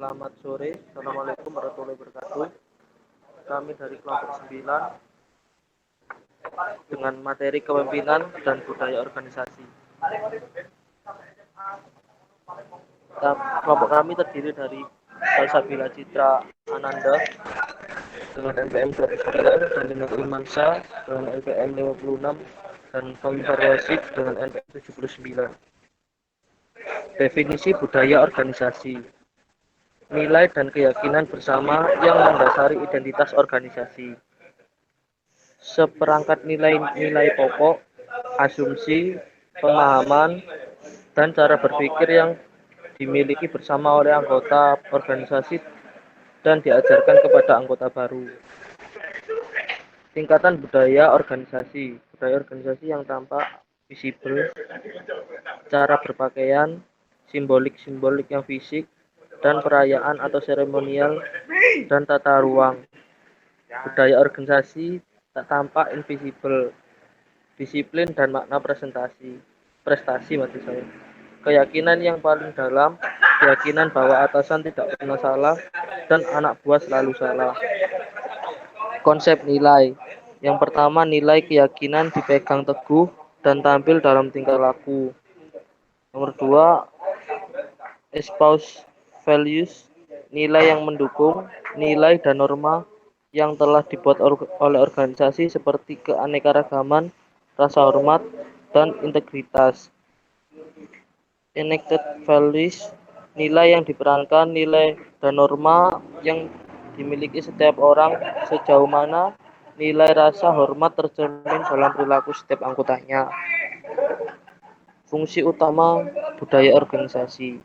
Selamat sore, Assalamualaikum warahmatullahi wabarakatuh. Kami dari kelompok 9 dengan materi kepemimpinan dan budaya organisasi. Kelompok kami terdiri dari Salsabila Citra Ananda dengan NPM 29 dan dengan Imansyah dengan NPM 56 dan Komiter Wasid dengan NPM 79. Definisi budaya organisasi: nilai dan keyakinan bersama yang mendasari identitas organisasi. Seperangkat nilai-nilai pokok, asumsi, pemahaman, dan cara berpikir yang dimiliki bersama oleh anggota organisasi dan diajarkan kepada anggota baru. Tingkatan budaya organisasi yang tampak visible, cara berpakaian, simbolik yang fisik, dan perayaan atau seremonial dan tata ruang. Budaya organisasi tak tampak invisible, disiplin dan makna prestasi maksud saya. Keyakinan yang paling dalam, keyakinan bahwa atasan tidak pernah salah dan anak buah selalu salah. Konsep nilai: yang pertama, nilai keyakinan dipegang teguh dan tampil dalam tingkah laku. Nomor 2, espouse values, nilai yang mendukung nilai dan norma yang telah dibuat oleh organisasi seperti keanekaragaman, rasa hormat, dan integritas. Enacted values, nilai yang diperankan nilai dan norma yang dimiliki setiap orang, sejauh mana nilai rasa hormat tercermin dalam perilaku setiap anggotanya. Fungsi utama budaya organisasi: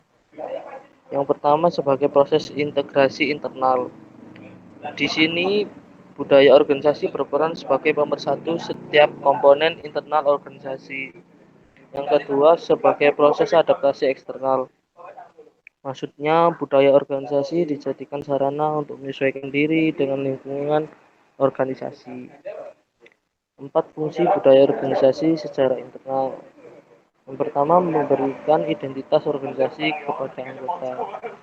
yang pertama, sebagai proses integrasi internal. Di sini budaya organisasi berperan sebagai pemersatu setiap komponen internal organisasi. Yang kedua, sebagai proses adaptasi eksternal. Maksudnya, budaya organisasi dijadikan sarana untuk menyesuaikan diri dengan lingkungan organisasi. 4, fungsi budaya organisasi secara internal. Yang pertama, memberikan identitas organisasi kepada anggota.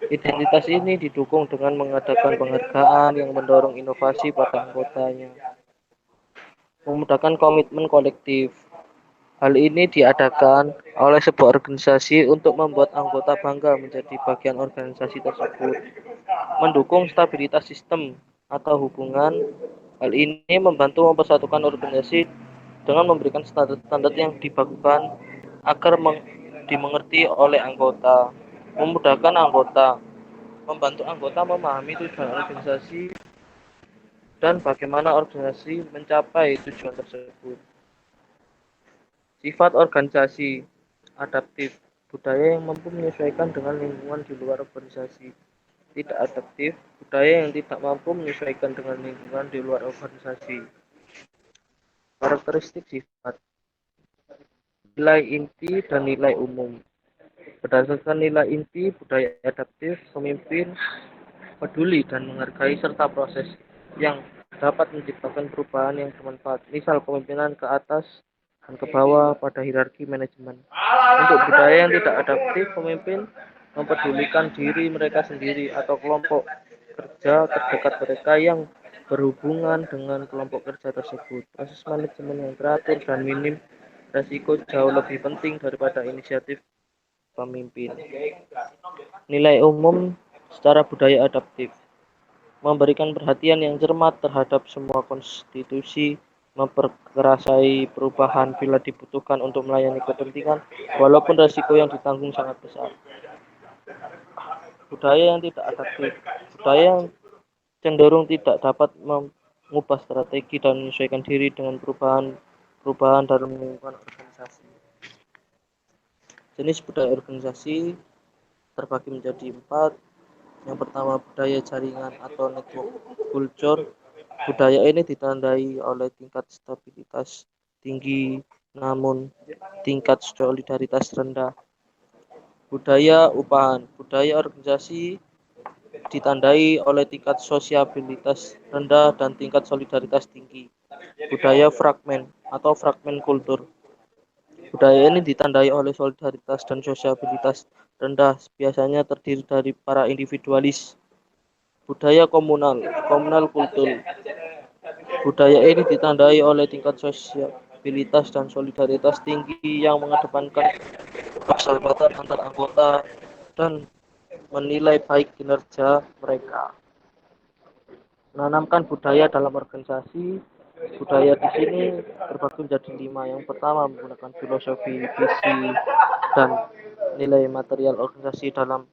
Identitas ini didukung dengan mengadakan penghargaan yang mendorong inovasi pada anggotanya. Memudahkan komitmen kolektif. Hal ini diadakan oleh sebuah organisasi untuk membuat anggota bangga menjadi bagian organisasi tersebut. Mendukung stabilitas sistem atau hubungan. Hal ini membantu mempersatukan organisasi dengan memberikan standar-standar yang dibakukan agar dimengerti oleh anggota. Memudahkan anggota, membantu anggota memahami tujuan organisasi dan bagaimana organisasi mencapai tujuan tersebut. Sifat organisasi adaptif, budaya yang mampu menyesuaikan dengan lingkungan di luar organisasi. Tidak adaptif, budaya yang tidak mampu menyesuaikan dengan lingkungan di luar organisasi. Karakteristik sifat: nilai inti dan nilai umum. Berdasarkan nilai inti, budaya adaptif, pemimpin peduli dan menghargai serta proses yang dapat menciptakan perubahan yang bermanfaat. Misal, kepemimpinan ke atas dan ke bawah pada hierarki manajemen. Untuk budaya yang tidak adaptif, pemimpin mempedulikan diri mereka sendiri atau kelompok kerja terdekat mereka yang berhubungan dengan kelompok kerja tersebut. Proses manajemen yang teratur dan minim resiko jauh lebih penting daripada inisiatif pemimpin. Nilai umum secara budaya adaptif: memberikan perhatian yang cermat terhadap semua konstitusi, memperkerasai perubahan bila dibutuhkan untuk melayani kepentingan, walaupun risiko yang ditanggung sangat besar. Budaya yang tidak adaptif, budaya yang cenderung tidak dapat mengubah strategi dan menyesuaikan diri dengan perubahan dalam lingkungan organisasi. Jenis budaya organisasi terbagi menjadi 4. Yang pertama, budaya jaringan atau network culture. Budaya ini ditandai oleh tingkat stabilitas tinggi namun tingkat solidaritas rendah. Budaya upahan, budaya organisasi ditandai oleh tingkat sosiabilitas rendah dan tingkat solidaritas tinggi. Budaya fragmen atau fragmen kultur. Budaya ini ditandai oleh solidaritas dan sosiabilitas rendah biasanya terdiri dari para individualis. Budaya komunal, komunal kultur. Budaya ini ditandai oleh tingkat sosialitas dan solidaritas tinggi yang mengedepankan persahabatan antar anggota dan menilai baik kinerja mereka. Menanamkan budaya dalam organisasi. Budaya di sini terbagi menjadi 5. Yang pertama, menggunakan filosofi, visi, dan nilai material organisasi dalam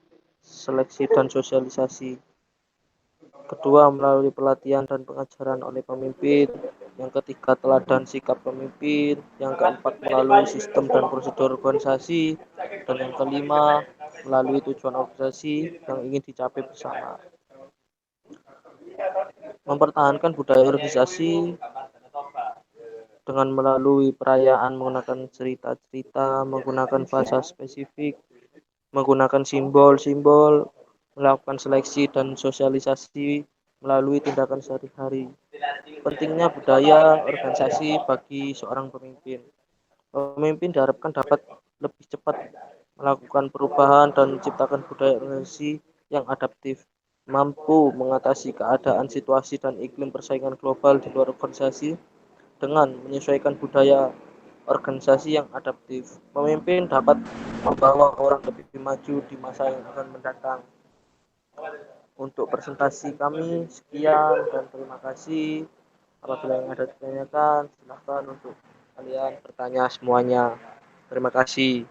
seleksi dan sosialisasi. Kedua, melalui pelatihan dan pengajaran oleh pemimpin. Yang ketiga, teladan sikap pemimpin. Yang keempat, melalui sistem dan prosedur organisasi. Dan yang kelima, melalui tujuan organisasi yang ingin dicapai bersama. Mempertahankan budaya organisasi dengan melalui perayaan, menggunakan cerita-cerita, menggunakan bahasa spesifik, menggunakan simbol-simbol, melakukan seleksi dan sosialisasi melalui tindakan sehari-hari. Pentingnya budaya organisasi bagi seorang pemimpin. Pemimpin diharapkan dapat lebih cepat melakukan perubahan dan menciptakan budaya organisasi yang adaptif, mampu mengatasi keadaan, situasi, dan iklim persaingan global di luar organisasi dengan menyesuaikan budaya organisasi yang adaptif. Pemimpin dapat membawa orang lebih maju di masa yang akan mendatang. Untuk presentasi kami sekian dan terima kasih. Apabila yang ada ditanyakan, silahkan untuk kalian bertanya semuanya. Terima kasih.